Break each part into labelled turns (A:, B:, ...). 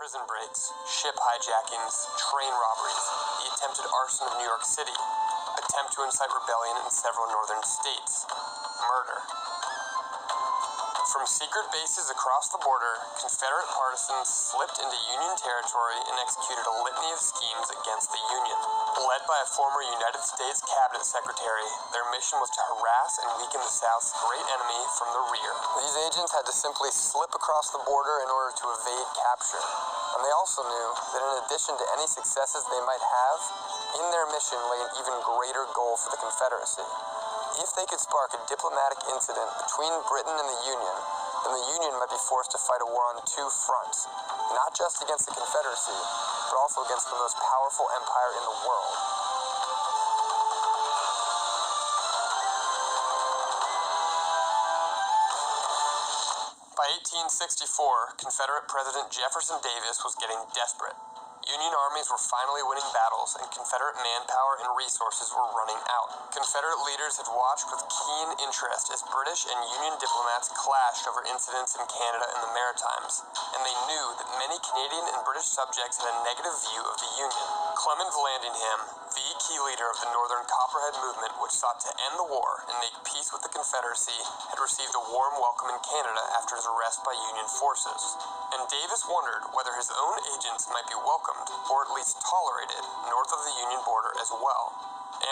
A: prison breaks, ship hijackings, train robberies, the attempted arson of New York City, attempt to incite rebellion in several northern states, murder. From secret bases across the border, Confederate partisans slipped into Union territory and executed a litany of schemes against the Union. Led by a former United States Cabinet Secretary, their mission was to harass and weaken the South's great enemy from the rear. These agents had to simply slip across the border in order to evade capture. And they also knew that in addition to any successes they might have, in their mission lay an even greater goal for the Confederacy. If they could spark a diplomatic incident between Britain and the Union, then the Union might be forced to fight a war on two fronts, not just against the Confederacy, but also against the most powerful empire in the world. By 1864, Confederate President Jefferson Davis was getting desperate. Union armies were finally winning battles, and Confederate manpower and resources were running out. Confederate leaders had watched with keen interest as British and Union diplomats clashed over incidents in Canada and the Maritimes, and they knew that many Canadian and British subjects had a negative view of the Union. Clement Vallandigham, the key leader of the Northern Copperhead movement, which sought to end the war and make peace with the Confederacy, had received a warm welcome in Canada after his arrest by Union forces. And Davis wondered whether his own agents might be welcomed, or at least tolerated, north of the Union border as well.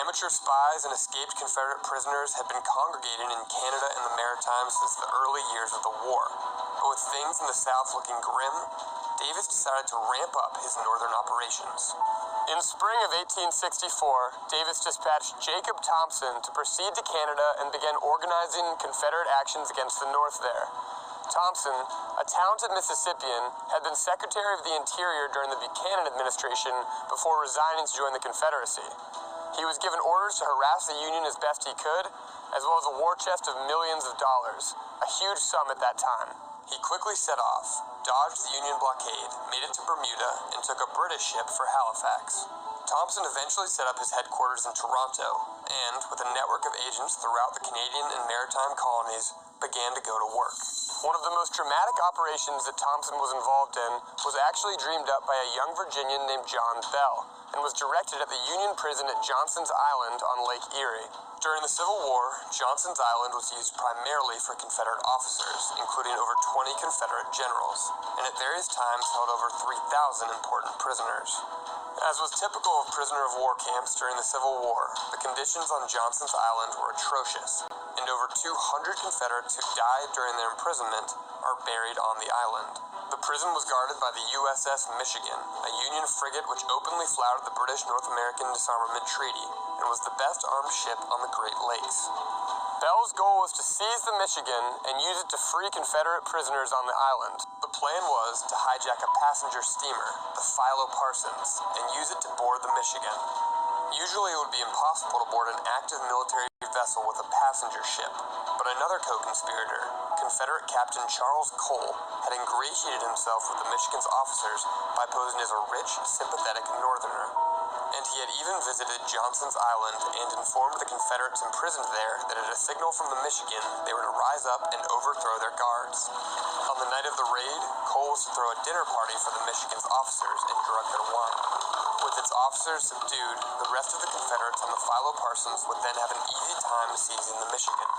A: Amateur spies and escaped Confederate prisoners had been congregating in Canada and the Maritimes since the early years of the war. But with things in the South looking grim, Davis decided to ramp up his northern operations. In spring of 1864, Davis dispatched Jacob Thompson to proceed to Canada and began organizing Confederate actions against the North there. Thompson, a talented Mississippian, had been Secretary of the Interior during the Buchanan administration before resigning to join the Confederacy. He was given orders to harass the Union as best he could, as well as a war chest of millions of dollars, a huge sum at that time. He quickly set off, dodged the Union blockade, made it to Bermuda, and took a British ship for Halifax. Thompson eventually set up his headquarters in Toronto, and, with a network of agents throughout the Canadian and maritime colonies, began to go to work. One of the most dramatic operations that Thompson was involved in was actually dreamed up by a young Virginian named John Bell, and was directed at the Union prison at Johnson's Island on Lake Erie. During the Civil War, Johnson's Island was used primarily for Confederate officers, including over 20 Confederate generals, and at various times held over 3,000 important prisoners. As was typical of prisoner of war camps during the Civil War, the conditions on Johnson's Island were atrocious, and over 200 Confederates who died during their imprisonment are buried on the island. The prison was guarded by the USS Michigan, a Union frigate which openly flouted the British North American Disarmament Treaty and was the best armed ship on the Great Lakes. Bell's goal was to seize the Michigan and use it to free Confederate prisoners on the island. The plan was to hijack a passenger steamer, the Philo Parsons, and use it to board the Michigan. Usually it would be impossible to board an active military vessel with a passenger ship, but another co-conspirator, Confederate Captain Charles Cole, had ingratiated himself with the Michigan's officers by posing as a rich, sympathetic Northerner. And he had even visited Johnson's Island and informed the Confederates imprisoned there that at a signal from the Michigan, they were to rise up and overthrow their guards. On the night of the raid, Cole was to throw a dinner party for the Michigan's officers and drug their wine. With its officers subdued, the rest of the Confederates on the Philo Parsons would then have an easy time seizing the Michigan.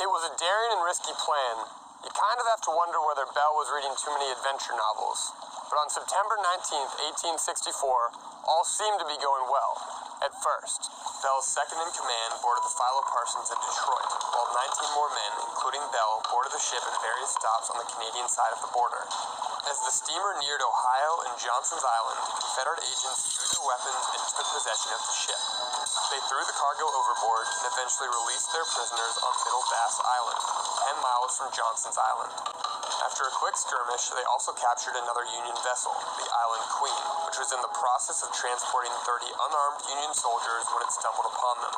A: It was a daring and risky plan. You kind of have to wonder whether Bell was reading too many adventure novels. But on September 19, 1864, all seemed to be going well, at first. Bell's second-in-command boarded the Philo Parsons in Detroit, while 19 more men, including Bell, boarded the ship at various stops on the Canadian side of the border. As the steamer neared Ohio and Johnson's Island, Confederate agents drew their weapons and took possession of the ship. They threw the cargo overboard and eventually released their prisoners on Middle Bass Island, 10 miles from Johnson's Island. After a quick skirmish, they also captured another Union vessel, the Island Queen, which was in the process of transporting 30 unarmed Union soldiers when it stumbled upon them.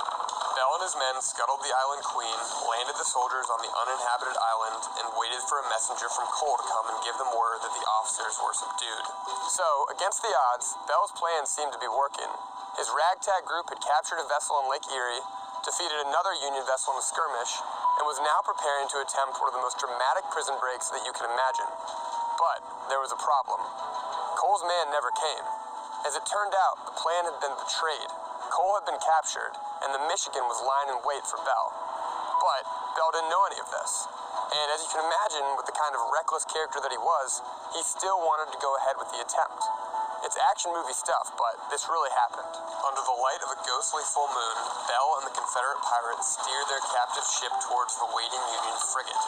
A: Bell and his men scuttled the Island Queen, landed the soldiers on the uninhabited island, and waited for a messenger from Cole to come and give them word that the officers were subdued. So, against the odds, Bell's plan seemed to be working. His ragtag group had captured a vessel on Lake Erie, defeated another Union vessel in a skirmish, and was now preparing to attempt one of the most dramatic prison breaks that you can imagine. But there was a problem. Cole's man never came. As it turned out, the plan had been betrayed. Cole had been captured, and the Michigan was lying in wait for Bell. But Bell didn't know any of this. And as you can imagine, with the kind of reckless character that he was, he still wanted to go ahead with the attempt. It's action movie stuff, but this really happened. Under the light of a ghostly full moon, Bell and the Confederate pirates steered their captive ship towards the waiting Union frigate.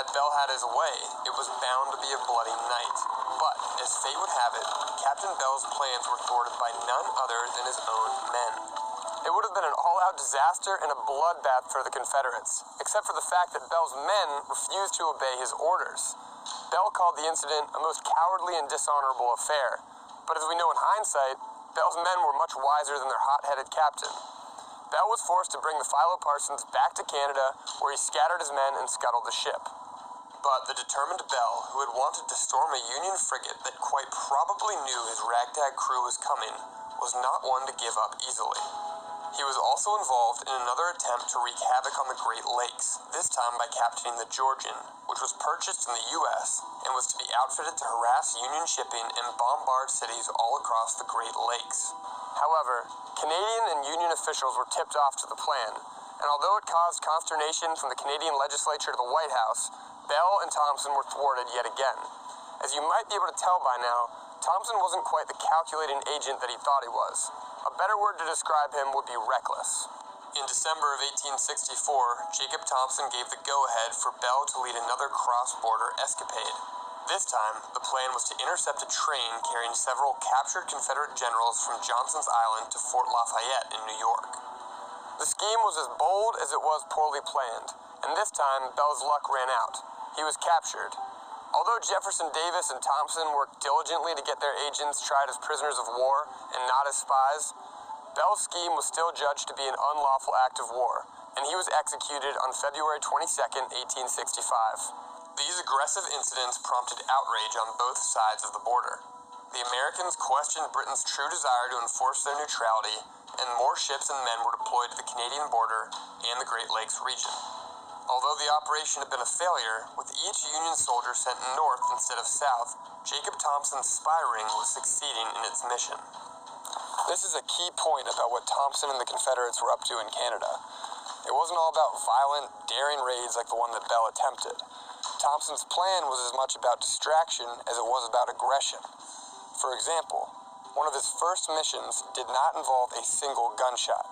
A: Had Bell had his way, it was bound to be a bloody night. But, as fate would have it, Captain Bell's plans were thwarted by none other than his own men. It would have been an all-out disaster and a bloodbath for the Confederates, except for the fact that Bell's men refused to obey his orders. Bell called the incident a most cowardly and dishonorable affair, but as we know in hindsight, Bell's men were much wiser than their hot-headed captain. Bell was forced to bring the Philo Parsons back to Canada, where he scattered his men and scuttled the ship. But the determined Bell, who had wanted to storm a Union frigate that quite probably knew his ragtag crew was coming, was not one to give up easily. He was also involved in another attempt to wreak havoc on the Great Lakes, this time by captaining the Georgian, which was purchased in the U.S. and was to be outfitted to harass Union shipping and bombard cities all across the Great Lakes. However, Canadian and Union officials were tipped off to the plan, and although it caused consternation from the Canadian legislature to the White House, Bell and Thompson were thwarted yet again. As you might be able to tell by now, Thompson wasn't quite the calculating agent that he thought he was. A better word to describe him would be reckless. In December of 1864, Jacob Thompson gave the go-ahead for Bell to lead another cross-border escapade. This time, the plan was to intercept a train carrying several captured Confederate generals from Johnson's Island to Fort Lafayette in New York. The scheme was as bold as it was poorly planned, and this time, Bell's luck ran out. He was captured. Although Jefferson Davis and Thompson worked diligently to get their agents tried as prisoners of war and not as spies, Bell's scheme was still judged to be an unlawful act of war, and he was executed on February 22, 1865. These aggressive incidents prompted outrage on both sides of the border. The Americans questioned Britain's true desire to enforce their neutrality, and more ships and men were deployed to the Canadian border and the Great Lakes region. Although the operation had been a failure, with each Union soldier sent north instead of south, Jacob Thompson's spy ring was succeeding in its mission. This is a key point about what Thompson and the Confederates were up to in Canada. It wasn't all about violent, daring raids like the one that Bell attempted. Thompson's plan was as much about distraction as it was about aggression. For example, one of his first missions did not involve a single gunshot.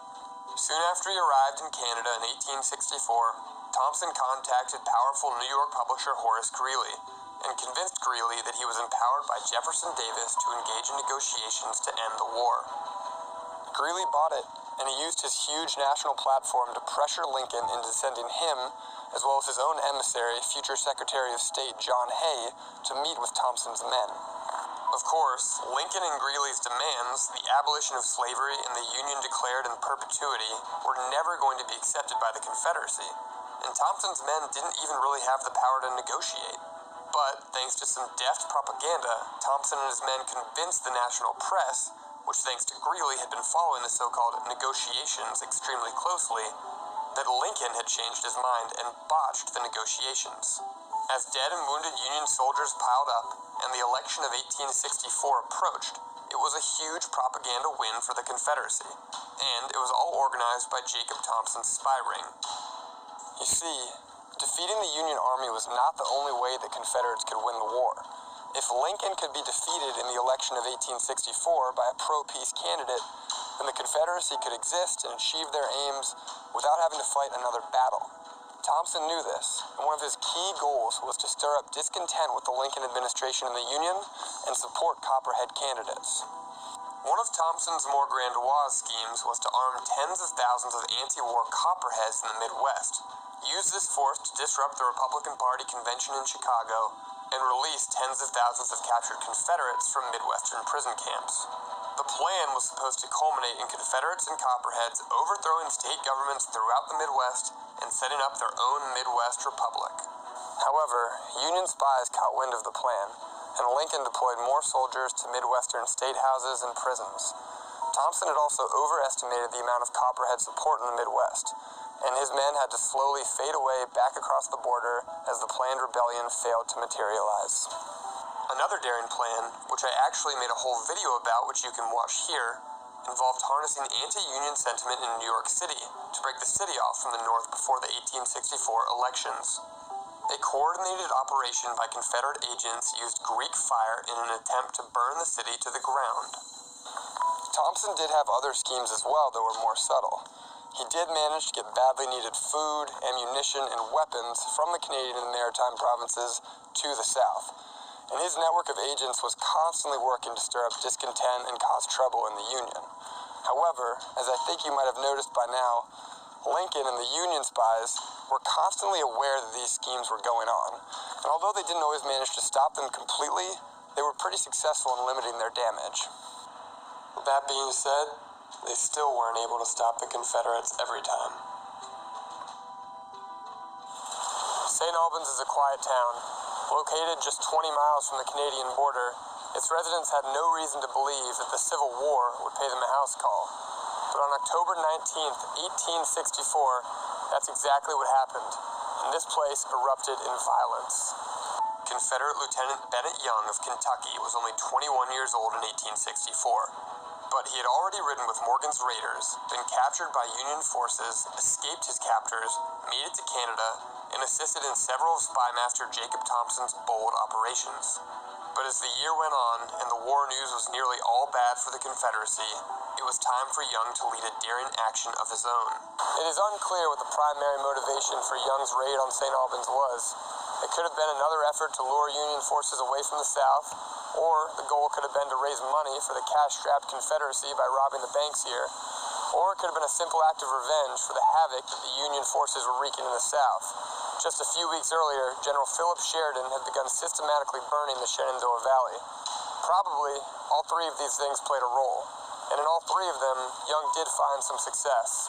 A: Soon after he arrived in Canada in 1864, Thompson contacted powerful New York publisher Horace Greeley and convinced Greeley that he was empowered by Jefferson Davis to engage in negotiations to end the war. Greeley bought it, and he used his huge national platform to pressure Lincoln into sending him, as well as his own emissary, future Secretary of State John Hay, to meet with Thompson's men. Of course, Lincoln and Greeley's demands, the abolition of slavery and the Union declared in perpetuity, were never going to be accepted by the Confederacy, and Thompson's men didn't even really have the power to negotiate. But, thanks to some deft propaganda, Thompson and his men convinced the national press, which thanks to Greeley had been following the so-called negotiations extremely closely, that Lincoln had changed his mind and botched the negotiations. As dead and wounded Union soldiers piled up, and the election of 1864 approached, it was a huge propaganda win for the Confederacy, and it was all organized by Jacob Thompson's spy ring. You see, defeating the Union Army was not the only way that Confederates could win the war. If Lincoln could be defeated in the election of 1864 by a pro-peace candidate, then the Confederacy could exist and achieve their aims without having to fight another battle. Thompson knew this, and one of his key goals was to stir up discontent with the Lincoln administration in the Union and support Copperhead candidates. One of Thompson's more grandiose schemes was to arm tens of thousands of anti-war Copperheads in the Midwest, use this force to disrupt the Republican Party convention in Chicago, and release tens of thousands of captured Confederates from Midwestern prison camps. The plan was supposed to culminate in Confederates and Copperheads overthrowing state governments throughout the Midwest and setting up their own Midwest Republic. However, Union spies caught wind of the plan, and Lincoln deployed more soldiers to Midwestern state houses and prisons. Thompson had also overestimated the amount of Copperhead support in the Midwest, and his men had to slowly fade away back across the border as the planned rebellion failed to materialize. Another daring plan, which I actually made a whole video about, which you can watch here, involved harnessing anti-Union sentiment in New York City to break the city off from the North before the 1864 elections. A coordinated operation by Confederate agents used Greek fire in an attempt to burn the city to the ground. Thompson did have other schemes as well that were more subtle. He did manage to get badly needed food, ammunition, and weapons from the Canadian and Maritime provinces to the South. And his network of agents was constantly working to stir up discontent and cause trouble in the Union. However, as I think you might have noticed by now, Lincoln and the Union spies were constantly aware that these schemes were going on. And although they didn't always manage to stop them completely, they were pretty successful in limiting their damage. With that being said, they still weren't able to stop the Confederates every time. St. Albans is a quiet town. Located just 20 miles from the Canadian border, its residents had no reason to believe that the Civil War would pay them a house call. But on October 19th, 1864, that's exactly what happened, and this place erupted in violence. Confederate Lieutenant Bennett Young of Kentucky was only 21 years old in 1864, but he had already ridden with Morgan's raiders, been captured by Union forces, escaped his captors, made it to Canada, and assisted in several of Spymaster Jacob Thompson's bold operations. But as the year went on, and the war news was nearly all bad for the Confederacy, it was time for Young to lead a daring action of his own. It is unclear what the primary motivation for Young's raid on St. Albans was. It could have been another effort to lure Union forces away from the South, or the goal could have been to raise money for the cash-strapped Confederacy by robbing the banks here, or it could have been a simple act of revenge for the havoc that the Union forces were wreaking in the South. Just a few weeks earlier, General Philip Sheridan had begun systematically burning the Shenandoah Valley. Probably, all three of these things played a role, and in all three of them, Young did find some success.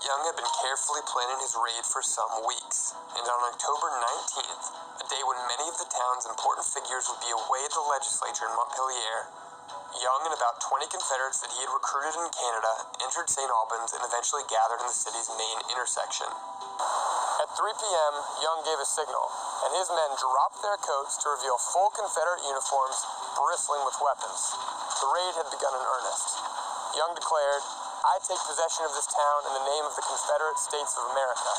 A: Young had been carefully planning his raid for some weeks, and on October 19th, a day when many of the town's important figures would be away at the legislature in Montpelier, Young and about 20 Confederates that he had recruited in Canada entered St. Albans and eventually gathered in the city's main intersection. At 3 p.m., Young gave a signal, and his men dropped their coats to reveal full Confederate uniforms bristling with weapons. The raid had begun in earnest. Young declared, "I take possession of this town in the name of the Confederate States of America."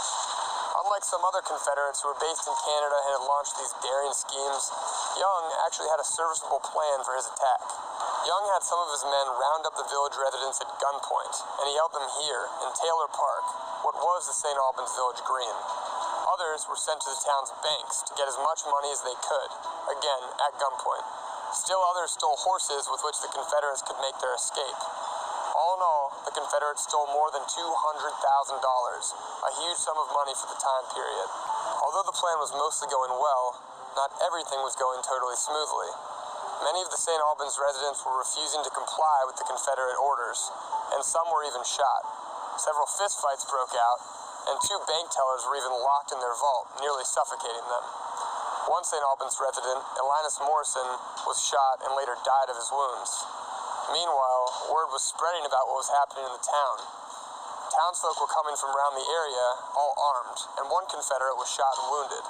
A: Unlike some other Confederates who were based in Canada and had launched these daring schemes, Young actually had a serviceable plan for his attack. Young had some of his men round up the village residents at gunpoint, and he held them here, in Taylor Park, what was the St. Albans Village Green. Others were sent to the town's banks to get as much money as they could, again, at gunpoint. Still others stole horses with which the Confederates could make their escape. All in all, the Confederates stole more than $200,000, a huge sum of money for the time period. Although the plan was mostly going well, not everything was going totally smoothly. Many of the St. Albans residents were refusing to comply with the Confederate orders, and some were even shot. Several fistfights broke out, and 2 bank tellers were even locked in their vault, nearly suffocating them. One St. Albans resident, Linus Morrison, was shot and later died of his wounds. Meanwhile, word was spreading about what was happening in the town. Townsfolk were coming from around the area, all armed, and one Confederate was shot and wounded.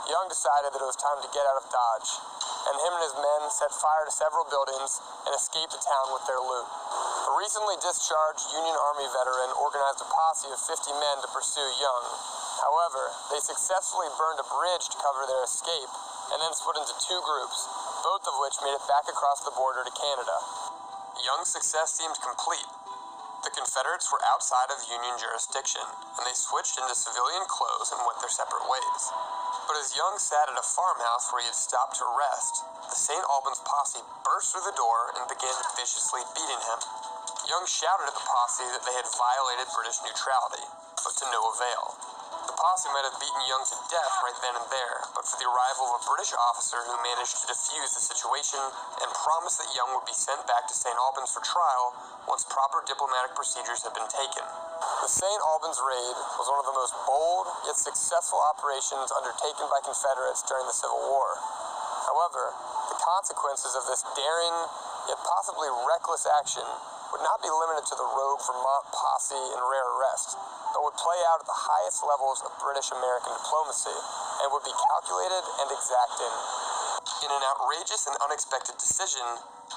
A: Young decided that it was time to get out of Dodge, and him and his men set fire to several buildings and escaped the town with their loot. A recently discharged Union Army veteran organized a posse of 50 men to pursue Young. However, they successfully burned a bridge to cover their escape, and then split into 2 groups, both of which made it back across the border to Canada. Young's success seemed complete. The Confederates were outside of Union jurisdiction, and they switched into civilian clothes and went their separate ways. But as Young sat at a farmhouse where he had stopped to rest, the St. Albans posse burst through the door and began viciously beating him. Young shouted at the posse that they had violated British neutrality, but to no avail. The posse might have beaten Young to death right then and there, but for the arrival of a British officer who managed to defuse the situation and promised that Young would be sent back to St. Albans for trial once proper diplomatic procedures had been taken. The St. Albans raid was one of the most bold yet successful operations undertaken by Confederates during the Civil War. However, the consequences of this daring yet possibly reckless action would not be limited to the rogue Vermont posse and rare arrest, but would play out at the highest levels of British-American diplomacy and would be calculated and exacting. In an outrageous and unexpected decision,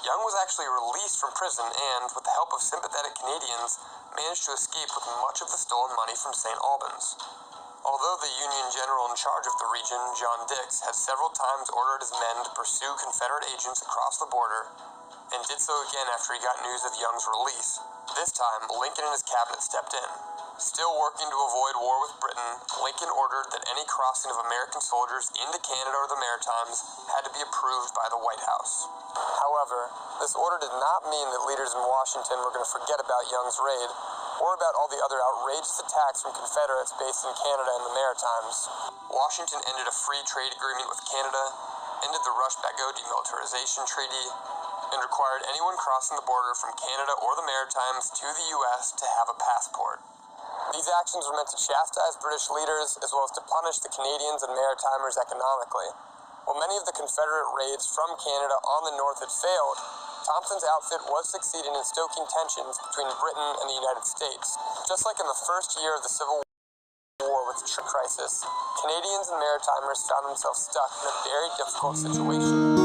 A: Young was actually released from prison and, with the help of sympathetic Canadians, managed to escape with much of the stolen money from St. Albans. Although the Union general in charge of the region, John Dix, had several times ordered his men to pursue Confederate agents across the border, and did so again after he got news of Young's release, this time Lincoln and his cabinet stepped in. Still working to avoid war with Britain, Lincoln ordered that any crossing of American soldiers into Canada or the Maritimes had to be approved by the White House. However, this order did not mean that leaders in Washington were going to forget about Young's raid, or about all the other outrageous attacks from Confederates based in Canada and the Maritimes. Washington ended a free trade agreement with Canada, ended the Rush-Bagot Demilitarization Treaty, and required anyone crossing the border from Canada or the Maritimes to the U.S. to have a passport. These actions were meant to chastise British leaders as well as to punish the Canadians and Maritimers economically. While many of the Confederate raids from Canada on the north had failed, Thompson's outfit was succeeding in stoking tensions between Britain and the United States. Just like in the first year of the Civil War with the crisis, Canadians and Maritimers found themselves stuck in a very difficult situation.